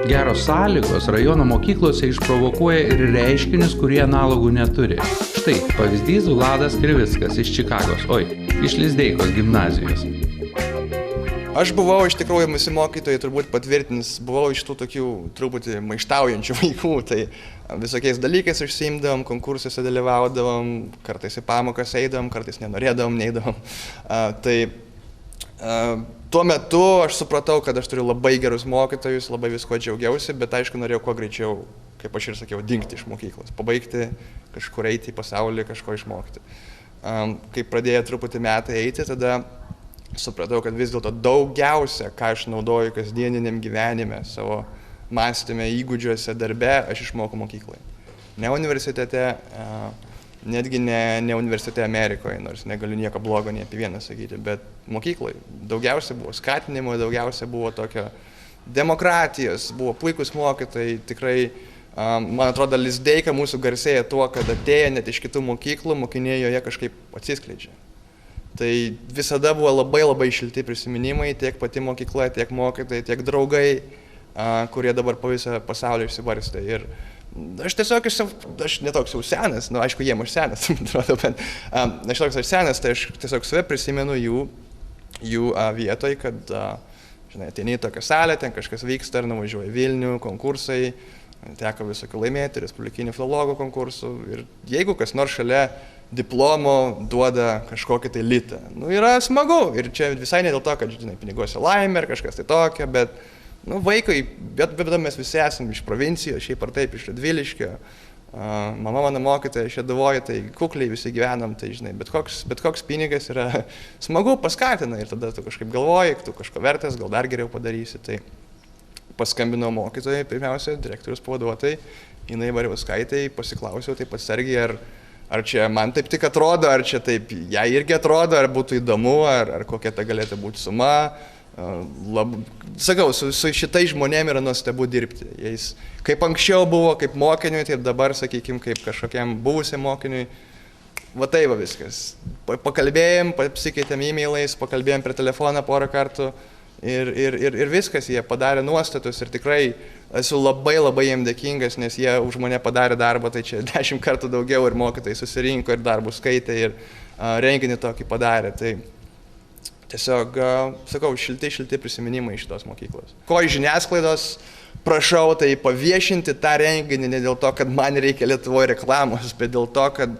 Geros sąlygos rajono mokyklose išprovokuoja ir reiškinius, kurie analogų neturi. Štai pavyzdys Vladas Krivickas iš Čikagos, iš Lizdeikos gimnazijos. Aš buvau iš tikrųjų, mūsų mokytojai turbūt patvirtins, buvau iš tų tokių truputį maištaujančių vaikų, tai visokiais dalykais užsiimdavom, konkursuose dalyvaudavom, kartais į pamokas eidavom, kartais nenorėdavom, neeidavom. Tuo metu aš supratau, kad aš turiu labai gerus mokytojus, labai visko džiaugiausi, bet aišku norėjau kuo greičiau, kaip aš ir sakiau, dingti iš mokyklos, pabaigti, kažkur eiti į pasaulį, kažko išmokti. Kai pradėjo truputį metai eiti, tada supratau, kad vis dėlto daugiausia, ką aš naudoju kasdieniniam gyvenime, savo mąstyme, įgūdžiuose, darbe, aš išmokau mokykloje. Ne universitete, netgi ne universitete Amerikoje, nors negaliu nieko blogo nei apie vieną sakyti, bet mokykloje daugiausia buvo skatinimo, daugiausia buvo tokio demokratijos, buvo puikus mokytojai, tikrai, man atrodo, Lizdeika mūsų garsėja tuo, kad atėję net iš kitų mokyklų, mokiniai joje kažkaip atsiskleidžia. Tai visada buvo labai šilti prisiminimai, tiek pati mokykla, tiek mokytojai, tiek draugai, kurie dabar po visą pasaulį išsivarstė. Ir aš tiesiog, aš netoks jau senas, aišku, jiem aš senas, atrodo, bet aš toks aš senas, tai aš tiesiog save prisimenu jų vietoj, kad, žinai, ateini į tokią salę, ten kažkas vyksta, ar nuvažiuoja Vilnių, konkursai, teko visokių laimėti, respublikinių filologų konkursų. Ir jeigu kas nors šalia diplomo duoda kažkokį tai litą, yra smagu. Ir čia visai ne dėl to, kad, žinai, piniguose laimė ar kažkas tai tokio, bet, vaikai, bet mes visi esame iš provincijos, šiaip ar taip, iš Radviliškio. Mama mano mokytoja Šeduvoje, tai kukliai visi gyvenam, tai, žinai, bet koks pinigas yra smagu, paskatina ir tada tu kažkaip galvoji, tu kažko vertės, gal dar geriau padarysi. Tai paskambinau mokytojai, pirmiausia, direktorius pavaduotojai, Inai Variauskaitei, pasiklausiau taip atsargiai, ar čia man taip tik atrodo, ar čia taip jai irgi atrodo, ar būtų įdomu, ar kokia ta galėtų būti suma. Sakau, su šitais žmonėm yra nuostabu dirbti. Jais, kaip anksčiau buvo, kaip mokiniui, taip dabar, sakykime, kaip kažkokiam buvusiam mokiniui. Va tai va viskas. Pakalbėjom, pasikeitėm e-mailais, pakalbėjom per telefoną porą kartų ir viskas, jie padarė nuostatus ir tikrai esu labai jiem dėkingas, nes jie už mane padarė darbą, tai čia 10 kartų daugiau ir mokytojai susirinko ir darbus skaitė ir renginį tokį padarė. Tai tiesiog, sakau, šilti prisiminimai iš tos mokyklos. Ko iš žiniasklaidos prašau, tai paviešinti tą renginį ne dėl to, kad man reikia Lietuvoje reklamos, bet dėl to, kad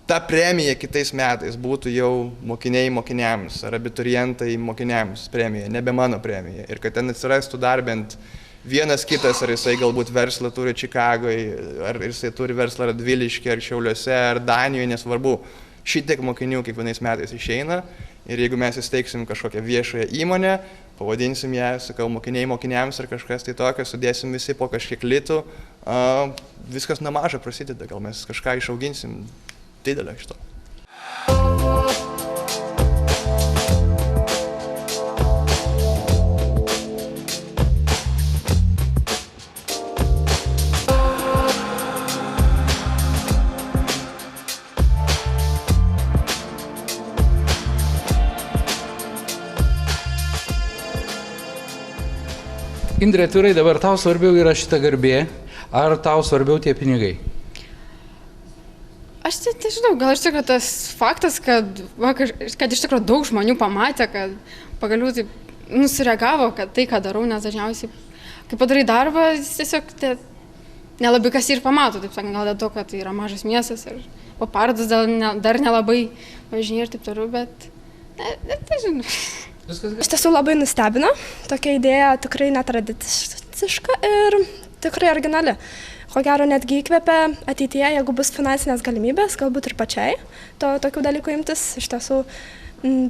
ta premija kitais metais būtų jau mokiniai mokiniams ar abiturientai mokiniams premija, nebe mano premija. Ir kad ten atsirastų dar bent vienas kitas, ar jisai galbūt verslą turi Čikagoje, ar jisai turi verslą Radviliške, ar Šiauliuose, ar Danijoje, nesvarbu. Šitiek mokinių kiekvienais metais išeina ir jeigu mes įsteigsim kažkokią viešąją įmonę, pavadinsim ją, sakau, mokiniai mokiniams ar kažkas tai tokio, sudėsim visi po kažkiek litų, viskas nuo mažo prasideda, gal mes kažką išauginsim didelio iš to. Indre, atvirai, dabar tau svarbiau yra šita garbė, ar tau svarbiau tie pinigai? Aš tai žinau, gal iš tikrųjų tas faktas, kad iš tikrųjų daug žmonių pamatė, kad pagaliau taip nusireagavo, kad tai, ką darau, nes dažniausiai, kai padarai darbą, tiesiog nelabai kas ir pamato, taip sakant, gal dėl to, kad tai yra mažas miestas ir po parodas dar nelabai važinėja ir taip toliau, bet tai žinau. Iš tiesų labai nustebino, tokia idėja tikrai netradiciška ir tikrai originali. Ko gero netgi įkvepia ateityje, jeigu bus finansinės galimybės, galbūt ir pačiai tokių dalykų imtis. Iš tiesų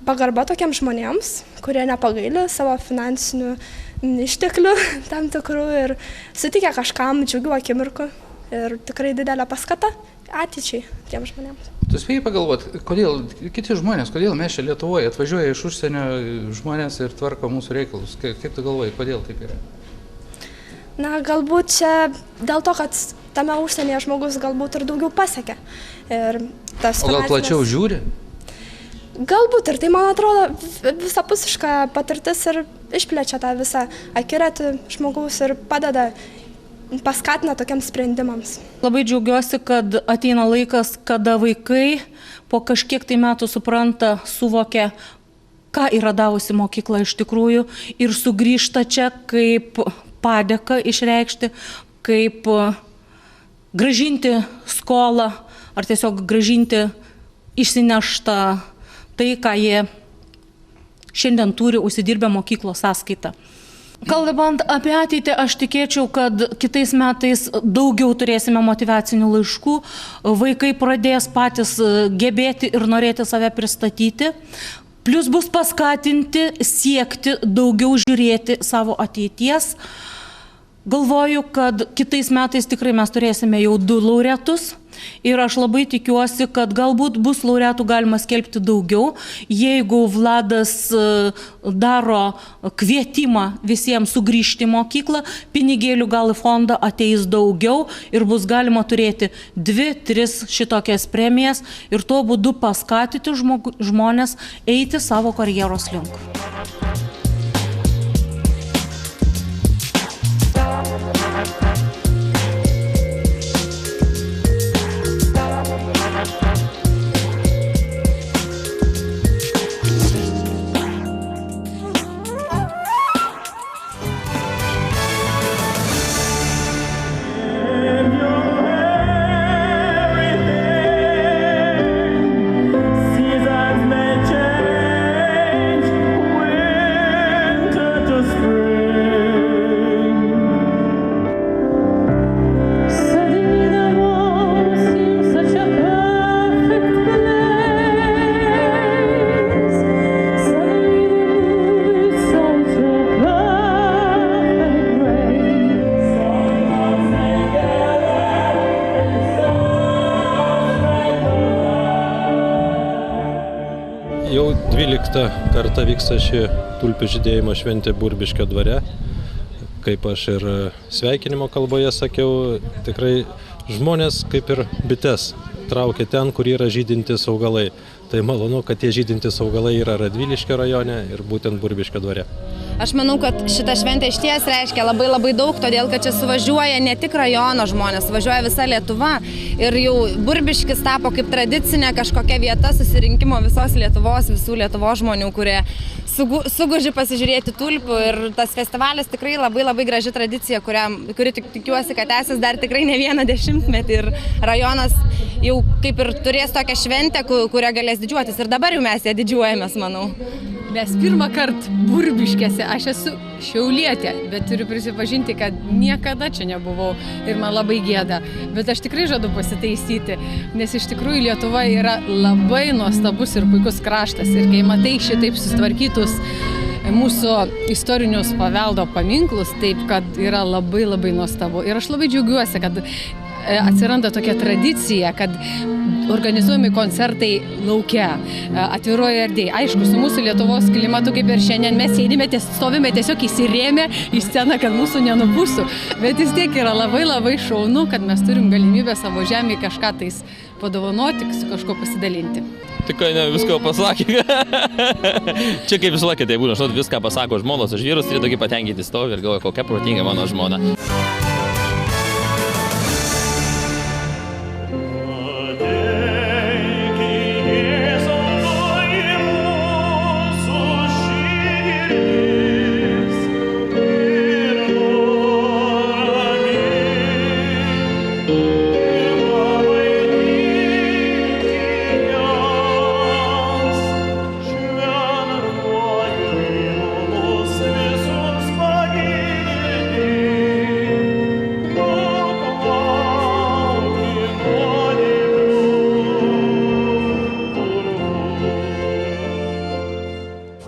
pagarba tokiems žmonėms, kurie nepagaili savo finansinių išteklių tam tikrų ir suteikia kažkam džiugių akimirkų ir tikrai didelė paskata ateičiai tiems žmonėms. Tu spėjai pagalvoti, kodėl kiti žmonės, kodėl mes čia Lietuvoje atvažiuoja iš užsienio žmonės ir tvarko mūsų reikalus? Kaip tu galvoji, kodėl taip yra? Na, galbūt čia dėl to, kad tame užsienyje žmogus galbūt ir daugiau pasiekia. O gal plačiau žiūri? Galbūt ir tai, man atrodo, visapusiška patirtis ir išplečia tą visą akiratį žmogaus ir padeda, paskatina tokiams sprendimams. Labai džiaugiuosi, kad ateina laikas, kada vaikai po kažkiek tai metų supranta, suvokia, ką yra davusi mokykla iš tikrųjų ir sugrįžta čia kaip padėką išreikšti, kaip grąžinti skolą ar tiesiog grąžinti išsineštą tai, ką jie šiandien turi užsidirbę mokyklos sąskaitą. Kalbant apie ateitį, aš tikėčiau, kad kitais metais daugiau turėsime motyvacinių laiškų, vaikai pradės patys gebėti ir norėti save pristatyti, plus bus paskatinti siekti daugiau žiūrėti savo ateities. Galvoju, kad kitais metais tikrai mes turėsime jau 2 laureatus ir aš labai tikiuosi, kad galbūt bus laureatų galima skelbti daugiau, jeigu Vladas daro kvietimą visiems sugrįžti į mokyklą, pinigėlių gal į fondą ateis daugiau ir bus galima turėti 2-3 šitokias premijas ir tuo būdu paskatinti žmonės eiti savo karjeros link. Jau 12 kartą vyksta ši tulpių žydėjimo šventė Burbiškio dvare. Kaip aš ir sveikinimo kalboje sakiau, tikrai žmonės kaip ir bites traukia ten, kur yra žydintys augalai. Tai malonu, kad tie žydintys augalai yra Radviliškio rajone ir būtent Burbiškio dvare. Aš manau, kad šita šventė išties reiškia labai daug, todėl kad čia suvažiuoja ne tik rajono žmonės, važiuoja visa Lietuva ir jau Burbiškis tapo kaip tradicinė kažkokia vieta susirinkimo visos Lietuvos, visų Lietuvos žmonių, kurie suguži pasižiūrėti tulpių ir tas festivalis tikrai labai graži tradicija, kuri tikiuosi, kad tęsis dar tikrai ne vieną dešimtmetį ir rajonas jau kaip ir turės tokią šventę, kurią galės didžiuotis ir dabar jau mes ją didžiuojamės, manau. Mes pirmą kartą Burbiškėse, aš esu šiaulietė, bet turiu prisipažinti, kad niekada čia nebuvau ir man labai gėda. Bet aš tikrai žadu pasitaisyti, nes iš tikrųjų Lietuva yra labai nuostabus ir puikus kraštas. Ir kai matai šitaip sustvarkytus mūsų istorinius paveldo paminklus, taip kad yra labai nuostabu. Ir aš labai džiaugiuosi, kad atsiranda tokia tradicija, kad organizuojami koncertai lauke, atviroje erdvėje. Aišku, su mūsų Lietuvos klimatu, kaip ir šiandien, mes stovime tiesiog įsirėmę į sceną, kad mūsų nenupūstų. Bet vis tiek yra labai šaunu, kad mes turim galimybę savo žemėje kažką tais padovanoti, su kažko pasidalinti. Tikrai ne viską pasakė. Čia kaip visą laiką tai būna, žinot, viską pasako žmonos už vyrus ir tokį patenkinti stovi ir galvoja, kokia protinga mano žmona.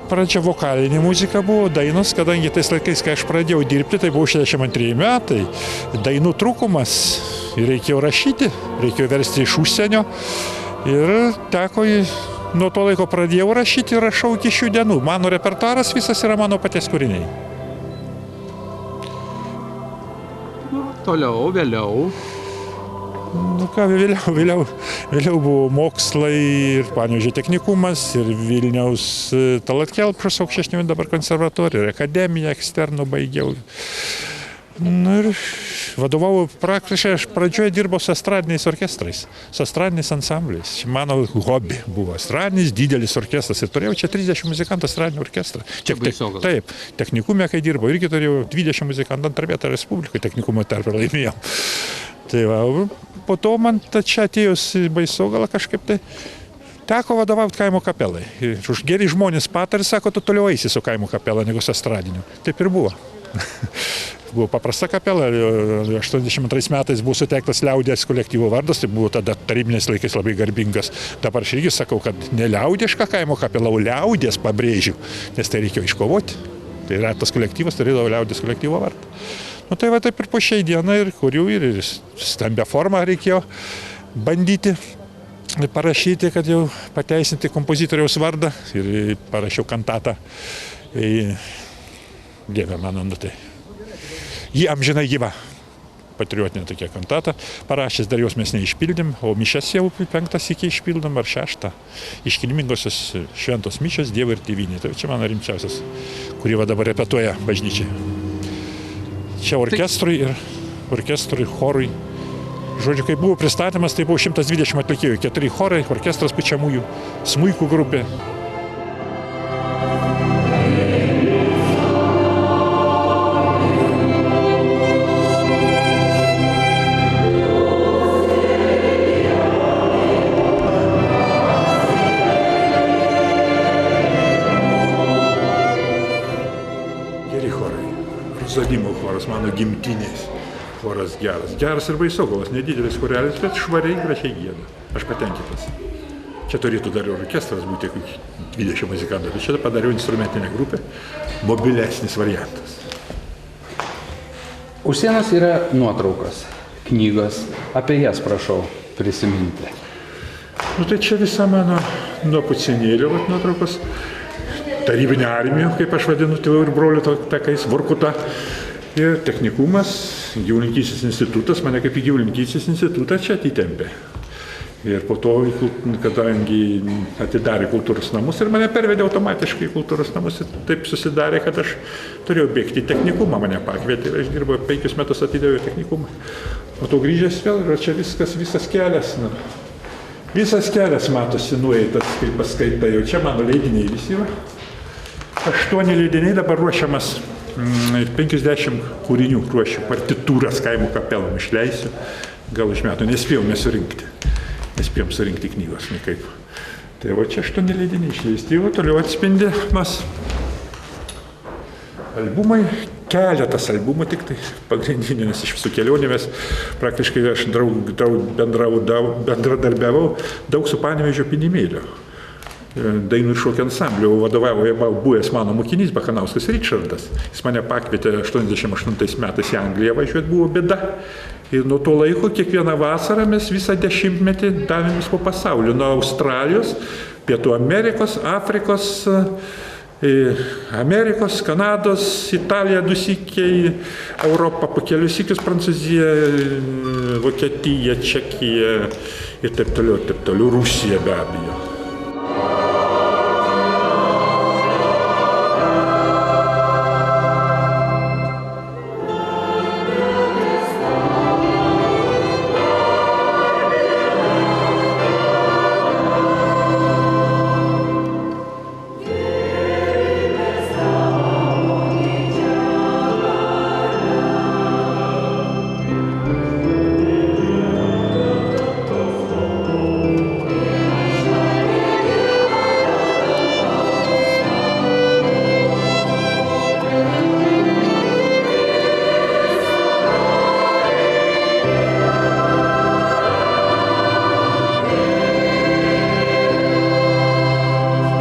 Pradžia vokalinė muzika buvo, dainos, kadangi tais laikais, kai aš pradėjau dirbti, tai buvo 62 metai, dainų trūkumas ir reikėjo rašyti, reikėjo versti iš užsienio ir teko, nuo to laiko pradėjau rašyti ir rašau iki šių dienų. Mano repertuaras visas yra mano paties kūriniai. Toliau, vėliau. Nu ką, vėliau buvo mokslai ir Panevėžio technikumas, ir Vilniaus Tallat Kelpšos aukštesnioji dabar konservatorija, ir akademiją eksternų baigiau. Nu ir vadovau praktiškai, aš pradžioje dirbau su estradiniais orkestrais, su estradiniais ansambliais. Mano hobi buvo estradinis, didelis orkestras ir turėjau čia 30 muzikantų estradinį orkestrą. Taip, technikume, kai dirbau, irgi turėjau 20 muzikantų, antrą vietą Respublikai technikumo tarp laimėjau. Tai va, po to man čia atėjus į Baisogalą kažkaip tai teko vadovauti kaimo kapelai. Už geri žmonės patarė, sako, tu toliau eisi su kaimo kapela negu su estradiniu. Taip ir buvo. Buvo paprasta kapela, 82 metais buvo suteiktas liaudies kolektyvo vardas, tai buvo tada tarybiniais laikais labai garbingas. Dabar aš irgi sakau, kad ne liaudiška kaimo kapela, o liaudies pabrėžiu, nes tai reikėjo iškovoti. Tai yra tas kolektyvas turėdavo liaudies kolektyvo vardą. Nu tai va taip ir po šiai dieną ir kurių ir stambę formą reikėjo bandyti parašyti, kad jau pateisinti kompozitoriaus vardą ir parašiau kantatą. Dieve mano, nu tai. Jį amžinai gyva. Patriotinė tokia kantata. Parašęs dar jos mes neišpildėm, o mišias jau 5 iki išpildom ar 6. Iškilmingosios šventos mišios Dievui ir Tėvynei. Tai čia mano rimčiausias, kurį va dabar repetuoja bažnyčiai. Čia orkestrui, chorui. Žodžiu, kai buvo pristatymas, tai buvo 120 atlikėjų, 4 chorai, orkestras pučiamųjų, smuikų grupė. Rozanimo choras, mano gimtinės choras geras. Geras ir Baisogalos, nedidelis chorelis, bet švariai, gražiai gieda. Aš patenkintas. Čia turėtų dar orkestras būti 20 muzikantų, bet čia padariau instrumentinę grupę, mobilesnis variantas. Už sienos yra nuotraukos, knygos, apie jas prašau prisiminti. Nu tai čia visa mano nuo pucinėlio nuotraukos. Tarybinė armija, kaip aš vadinu, tėvų ir brolių takais, Vorkuta. Ir technikumas, gyvulininkystės institutas, mane kaip į gyvulininkystės institutą čia atitempė. Ir po to, kadangi atidarė kultūros namus ir mane pervedė automatiškai į kultūros namus, ir taip susidarė, kad aš turėjau bėgti į technikumą, mane pakvietė ir aš dirbau 5 metus atidaviau technikumą. O to grįžęs vėl ir čia visas kelias. Visas kelias matosi nueitas, kaip paskaitai, jau čia mano leidiniai visi yra. 8 leidiniai dabar ruošiamas, 50 kūrinių ruošiu, partitūras kaimo kapelom išleisiu, gal iš metų, nespėjom surinkti knygos, nekaip. Tai va čia 8 leidiniai išleisti, o toliau atspindimas albumai, keletas albumų tik tai pagrindinė, nes iš visų kelionių mes praktiškai aš bendradarbiavau daug su Panevėžio Pinimėlio. Dainų ir šokių ansamblio vadovavo buvęs mano mokinys Bakanauskas Ričardas. Jis mane pakvietė 88 metais į Angliją važiuoti, buvo bėda. Ir nuo to laiko kiekvieną vasarą mes visą 10-metį davėmės po pasaulį. Nuo Australijos, Pietų Amerikos, Afrikos, Amerikos, Kanados, Italija 2 sykiai, Europą po kelius sykius, Prancūzija, Vokietija, Čekija ir taip toliau, Rusija be abejo.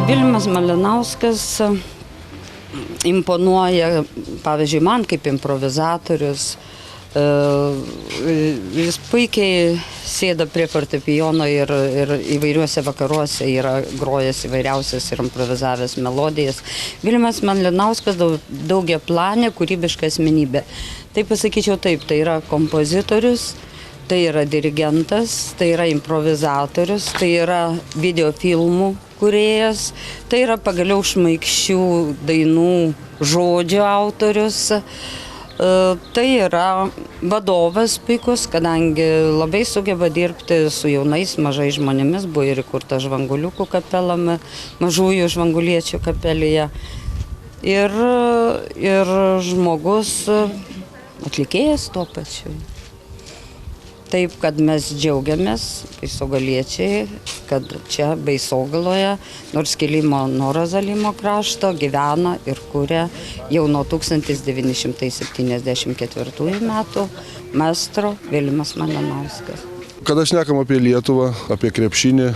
Vilimas Malinauskas imponuoja, pavyzdžiui, man kaip improvizatorius. Jis puikiai sėda prie fortepijono ir įvairiuose vakaruose yra grojęs įvairiausias ir improvizavęs melodijas. Vilimas Malinauskas daugiaplanė, kūrybiška asmenybė. Tai pasakyčiau taip, tai yra kompozitorius, tai yra dirigentas, tai yra improvizatorius, tai yra videofilmų kūrėjas, tai yra pagaliau šmaikščių dainų žodžių autorius. Tai yra vadovas puikus, kadangi labai sugeba dirbti su jaunais, mažai žmonėmis, buvo ir įkurta Žvanguliukų kapela, mažųjų žvanguliečių kapelėje. Ir žmogus, atlikėjas tuo pačiu. Taip, kad mes džiaugiamės, baisogaliečiai, kad čia Baisogaloje, nors kilimo nuo Rozalimo krašto, gyvena ir kuria jau nuo 1974 metų maestro Vilimas Malinauskas. Kada šnekam apie Lietuvą, apie krepšinį,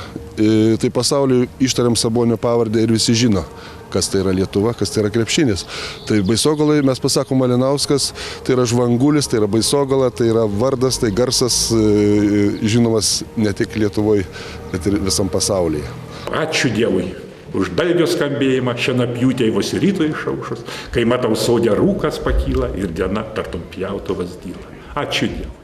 tai pasauliui ištariam Sabonio pavardę ir visi žino, kas tai yra Lietuva, kas tai yra krepšinis. Tai Baisogalai mes pasakom Malinauskas, tai yra Žvangulis, tai yra Baisogala, tai yra vardas, tai garsas žinomas ne tik Lietuvoje, bet ir visam pasaulyje. Ačiū Dievui už dalgio skambėjimą, šienapjūtė vos ryto išaušus, kai matau sode rūkas pakyla ir diena tartum pjautuvas dyla. Ačiū Dievui.